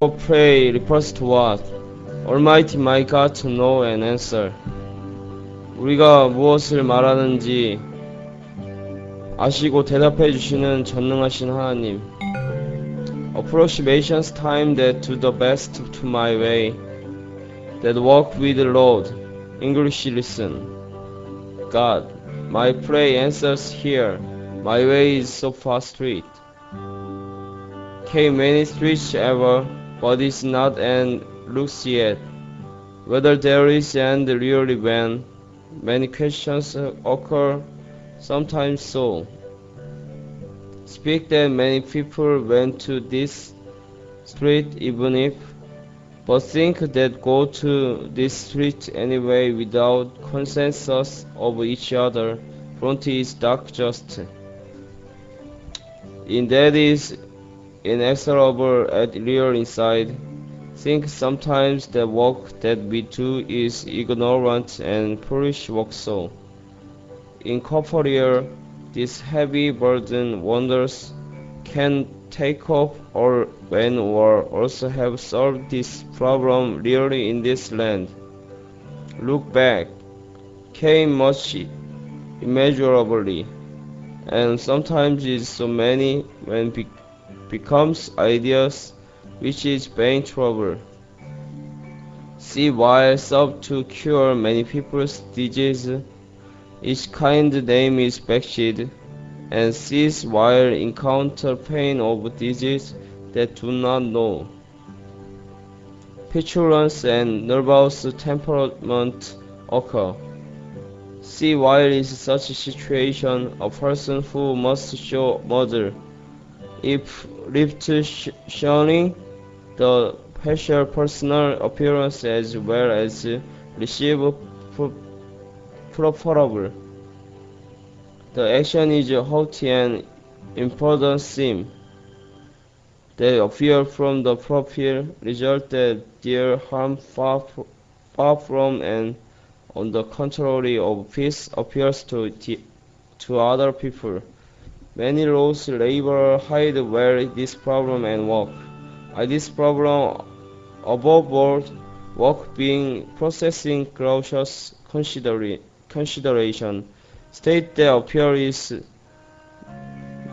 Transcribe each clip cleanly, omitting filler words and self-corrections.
Pray refers to what? Almighty my God to know and answer. 우리가 무엇을 말하는지 아시고 대답해 주시는 전능하신 하나님. Approximations time that to the best to my way, that walk with the Lord. English listen. God, my pray answers here. My way is so far straight. Came many streets ever, but it's not and looks yet. Whether there is and really when, many questions occur, sometimes so. Speak that many people went to this street even if, but think that go to this street anyway without consensus of each other, front is dark just. In that is inexorable at real inside. Think sometimes the work that we do is ignorant and foolish work so. Incorporeal, this heavy burden wonders can take up or when or also have solved this problem really in this land. Look back, came much immeasurably, and sometimes is so many when becomes ideas, which is vain trouble. See while sought to cure many people's disease, each kind name is backshid, and cease while encounter pain of disease that do not know. Petulance and nervous temperament occur. See while is such a situation a person who must show mother, if left showing the facial personal appearance as well as receive preferable. The action is haughty and important seem. They appear from the profile, result that their harm far from and on the contrary of peace appears to other people. Many laws labor hide where this problem and work. This problem above all, work being processing cautious consideration. State that appear is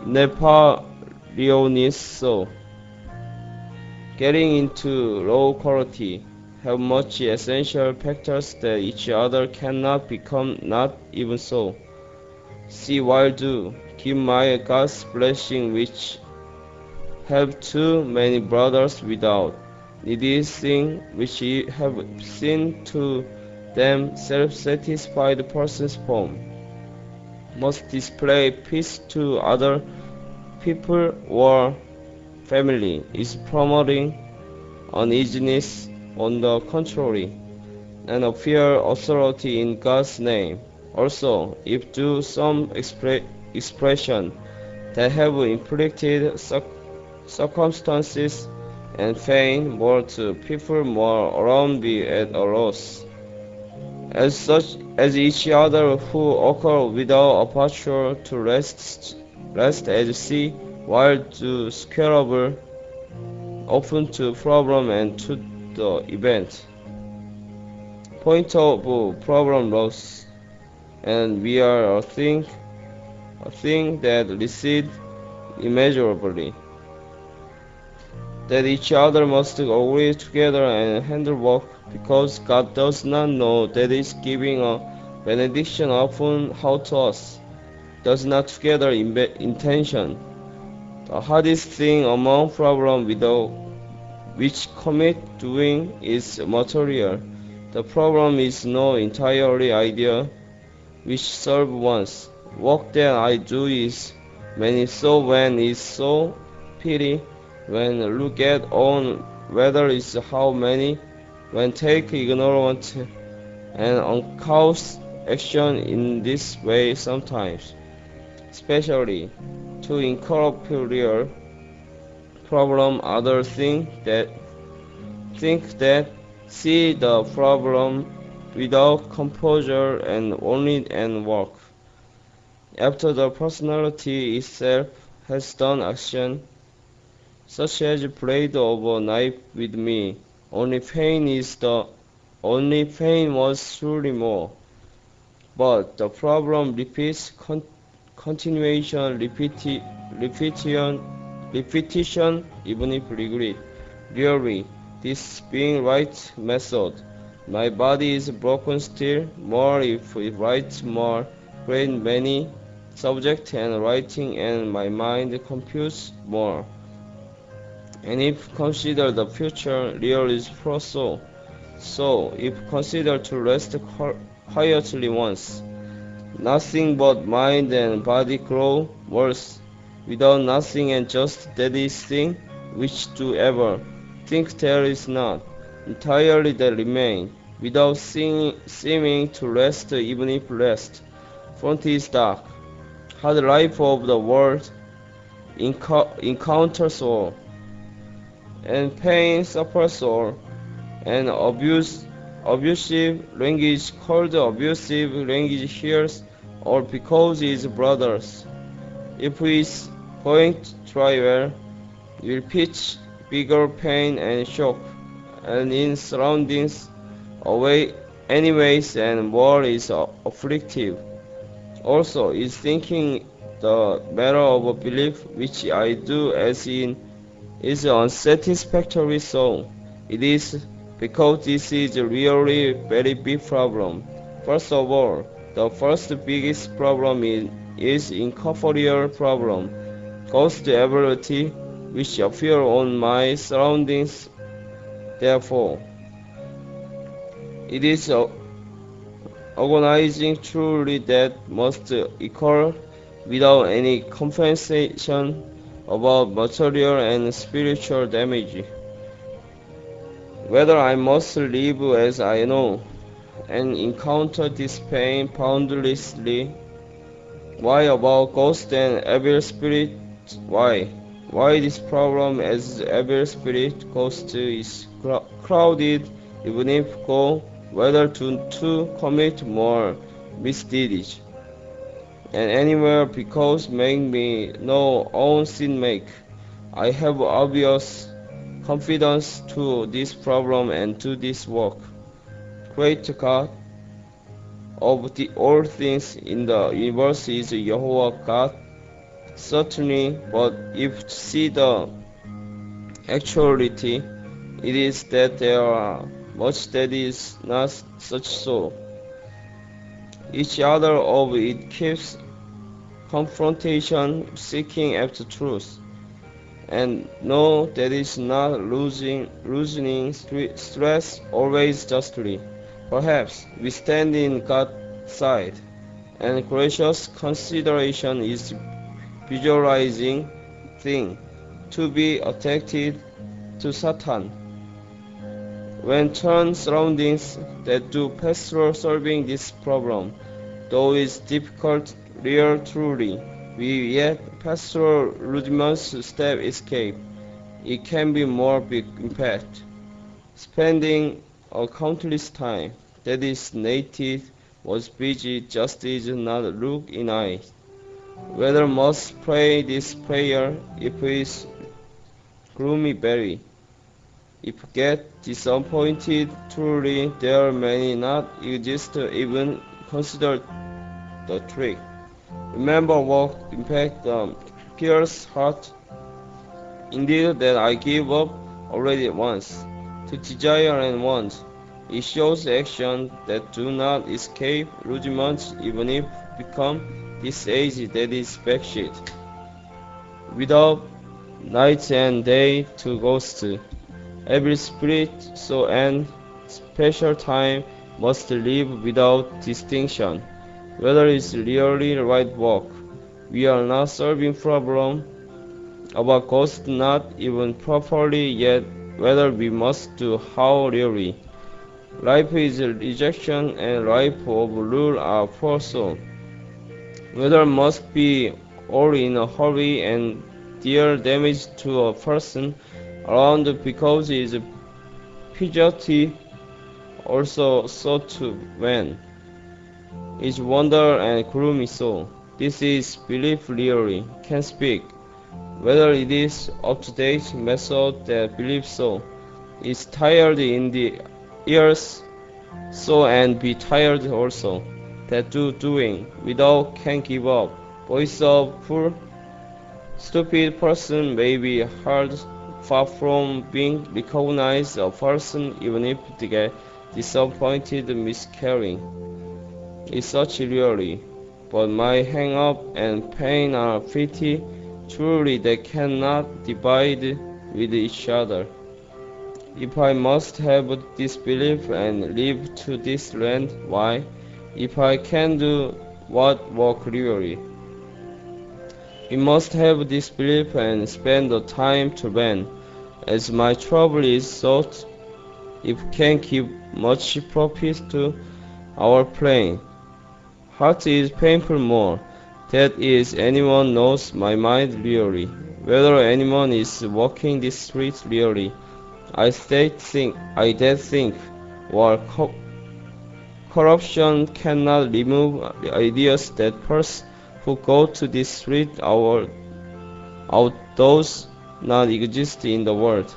Napoleonis so. Getting into low quality, have much essential factors that each other cannot become not even so. See while do, give my God's blessing which have too many brothers without. Needy thing which have seen to them self-satisfied persons form. Must display peace to other people or family is promoting uneasiness on the contrary, and appear authority in God's name. Also, if do some expression that have inflicted circumstances and pain more to people more around be at a loss. As such as each other who occur without aperture to rest as sea, while to squarable, open to problem and to the event. Point of problem loss, and we are a thing that recedes immeasurably. That each other must agree together and handle work, because God does not know that is giving a benediction upon how to us, does not together intention. The hardest thing among problems without which commit doing is material. The problem is no entirely idea, which solve once. Work that I do is many so when is so pity. When look at on whether is how many, when take ignorant and uncouth action in this way sometimes, especially to incorporeal problem other think that see the problem without composure and only and work. After the personality itself has done action, such as blade of a knife with me. Only pain was truly more. But the problem repeats, continuation, repetition, even if regret. Really, this being right method. My body is broken still, more if it writes more, great many subject and writing, and my mind confused more. And if consider the future, real is so. So, if consider to rest quietly once, nothing but mind and body grow worse, without nothing and just that is thing, which do ever think there is not, entirely that remain, without seeming to rest, even if rest. Front is dark, hard life of the world encounters all, and pain suffers all, and abusive language called abusive language hears all because his brothers. If he is going to try well, will pitch bigger pain and shock, and in surroundings away anyways, and more is afflictive. Also is thinking the matter of a belief which I do as in is unsatisfactory, so it is because this is really very big problem. First of all, the first biggest problem is incorporeal problem, ghost ability, which appear on my surroundings. Therefore, it is organizing truly that must occur without any compensation about material and spiritual damage. Whether I must live as I know and encounter this pain boundlessly. Why about ghost and evil spirit? Why this problem as evil spirit ghost is crowded, even if go whether to commit more misdeeds, and anywhere because make me no own sin make. I have obvious confidence to this problem and to this work. Great God of the all things in the universe is Jehovah God, certainly, but if to see the actuality, it is that there are much that is not such so. Each other of it keeps confrontation, seeking after truth, and know that is not loosening stress always justly. Perhaps we stand in God's side, and gracious consideration is visualizing thing to be attracted to Satan. When turn surroundings that do pastoral solving this problem, though it's difficult, real truly, we yet pastoral rudiments step escape. It can be more big impact. Spending a countless time that is native was busy just is not look in eye. Whether must pray this prayer if is gloomy very. If get disappointed truly there may not exist even consider the trick. Remember what impact pierce heart. Indeed that I give up already once. To desire and want. It shows action that do not escape rudiments even if become this age that is backshit. Without night and day to ghost. Every spirit so and special time must live without distinction. Whether it's really right work. We are not solving problem about ghost not even properly yet whether we must do how really. Life is rejection and life of rule are forceful. Whether must be all in a hurry and deal damage to a person around because his piety also so to when is wonder and gloomy so. This is belief really can speak. whether it is up-to-date method that believes so, is tired in the ears, so and be tired also, that doing without can give up. Voice of poor, stupid person may be heard far from being recognized a person even if they get disappointed miscarrying. Is such really, but my hang-up and pain are pretty truly they cannot divide with each other. If I must have this belief and live to this land, why? If I can do what work really? We must have this belief and spend the time to learn. As my trouble is thought, it can give much profit to our plan. Heart is painful more. That is, anyone knows my mind really. Whether anyone is walking this street really. I did think, while corruption cannot remove the ideas that persons who go to this street out those not exist in the world.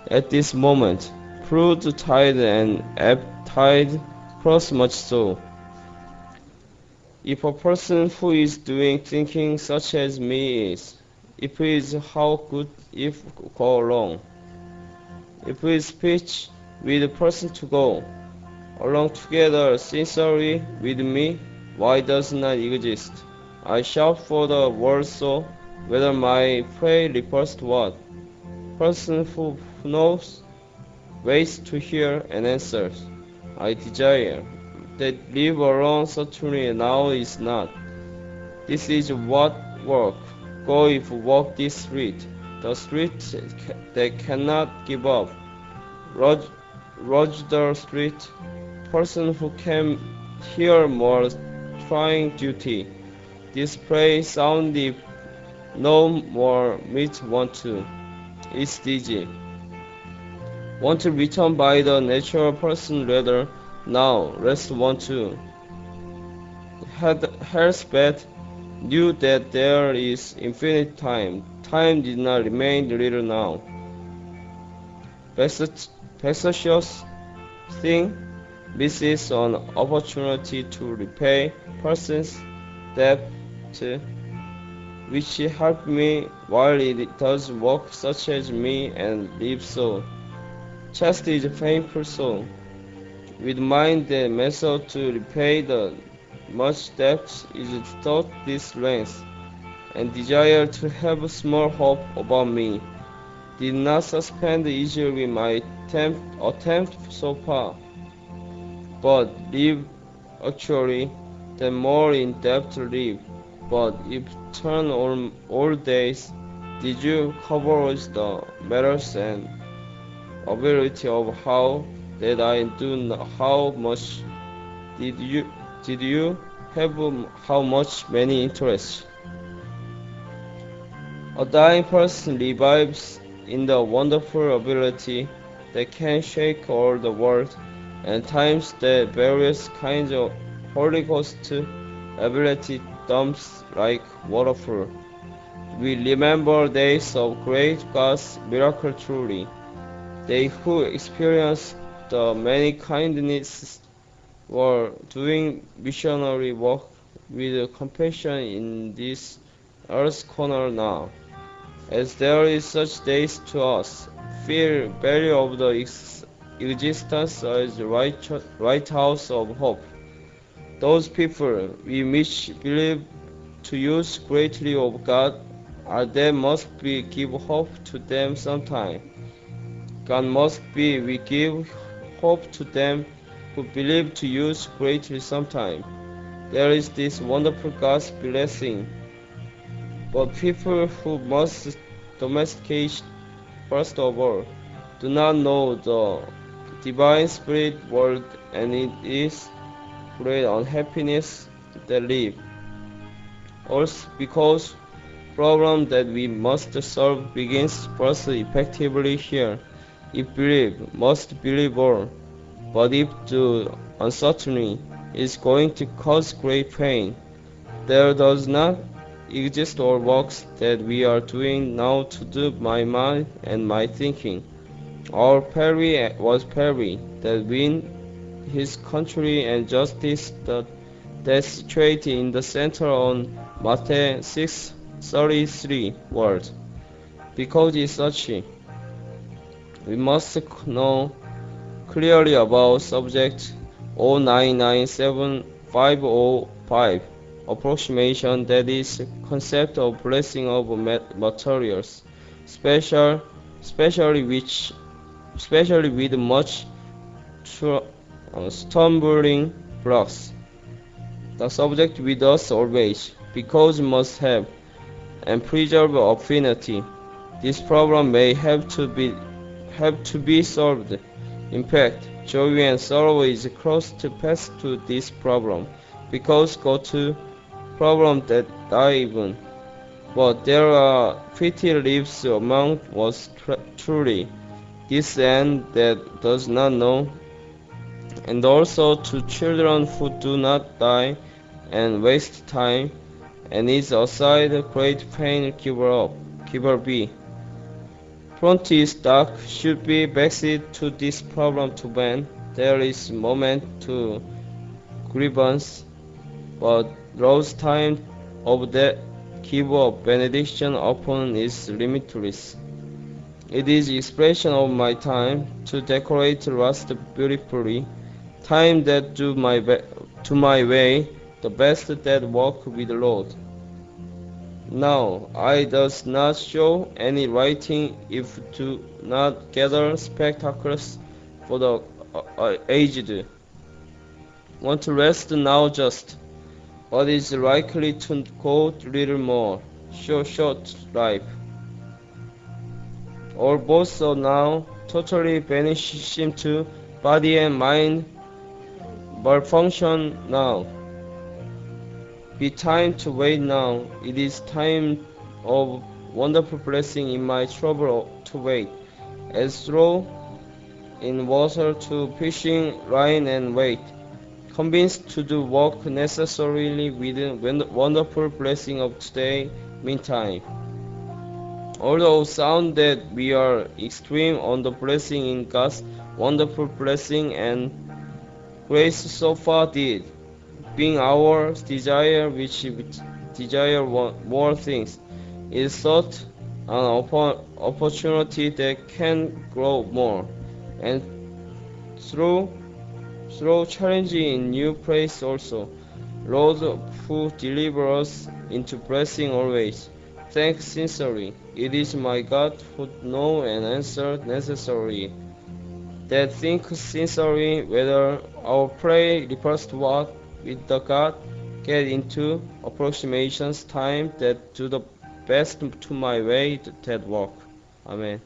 At this moment, flood tide and ebb tide cross much so. If a person who is doing thinking such as me is, if it is how good if go along. If we speech with a person to go along together sincerely with me, why does not exist? I shout for the world so, whether my prayer refers to what? Person who knows, waits to hear and answers. I desire that live alone certainly now is not. This is what work. Go if walk this street, the street that cannot give up. Roger the street, person who can hear more trying duty. This praise sound if no more meet want to. It's dizzy. Want to return by the natural person rather now rest want to. Health bad knew that there is infinite time. Time did not remain little now. Vexatious thing misses an opportunity to repay person's debt, which helped me while it does work such as me and live so. Chest is painful so. With mind the method to repay the much debt is thought this length, and desire to have small hope about me did not suspend easily my attempt so far, but live actually, then more in depth live. But if turn on all days, did you cover the matters and ability of how that I do how much did you have how much many interests? A dying person revives in the wonderful ability that can shake all the world, and times the various kinds of Holy Ghost ability dumps like waterfall. We remember days of great God's miracle truly. They who experienced the many kindnesses were doing missionary work with compassion in this earth's corner now. As there is such days to us, feel value of the existence as the right house of hope. Those people we which believe to use greatly of God are there must be give hope to them sometime. God must be we give hope to them who believe to use greatly sometime. There is this wonderful God's blessing. But people who must domesticate first of all do not know the divine spirit world, and it is great unhappiness that live. Also because problem that we must solve begins first effectively here. If believe, must believe all. But if do uncertainty is going to cause great pain, there does not exist or works that we are doing now to do my mind and my thinking. Our Perry was Perry, that win his country and justice, that situated in the center on Matthew 6:33 word. Because it's such, we must know clearly about subject 0997-505 approximation, that is concept of blessing of materials, especially with much stumbling blocks. The subject with us always, because we must have and preserve affinity. This problem may have to be solved. In fact, joy and sorrow is crossed path to this problem, because go to problem that die even. But there are pretty lives among us truly, this and that does not know, and also to children who do not die and waste time, and is aside great pain giver be. Front is dark should be backseat to this problem to man. There is moment to grievance, but Lord's time of that give of benediction upon is limitless. It is expression of my time to decorate last beautifully, time that do my way, the best that walk with the Lord. Now I does not show any writing if do not gather spectacles for the aged. Want to rest now just, but is likely to go little more, short life. All both are now totally vanished seem to body and mind malfunction now. Be time to wait now. It is time of wonderful blessing in my trouble to wait. As throw in water to fishing line and wait. Convinced to do work necessarily with wonderful blessing of today, meantime. Although sound that we are extreme on the blessing in God's wonderful blessing and grace so far did, being our desire which desire more things, is sought an opportunity that can grow more, and through challenge in new place also. Lord who deliver us into blessing always. Thank sincerely. It is my God who know and answer necessarily. That think sincerely whether our prayer refers to what with the God get into approximations time that do the best to my way that work. Amen.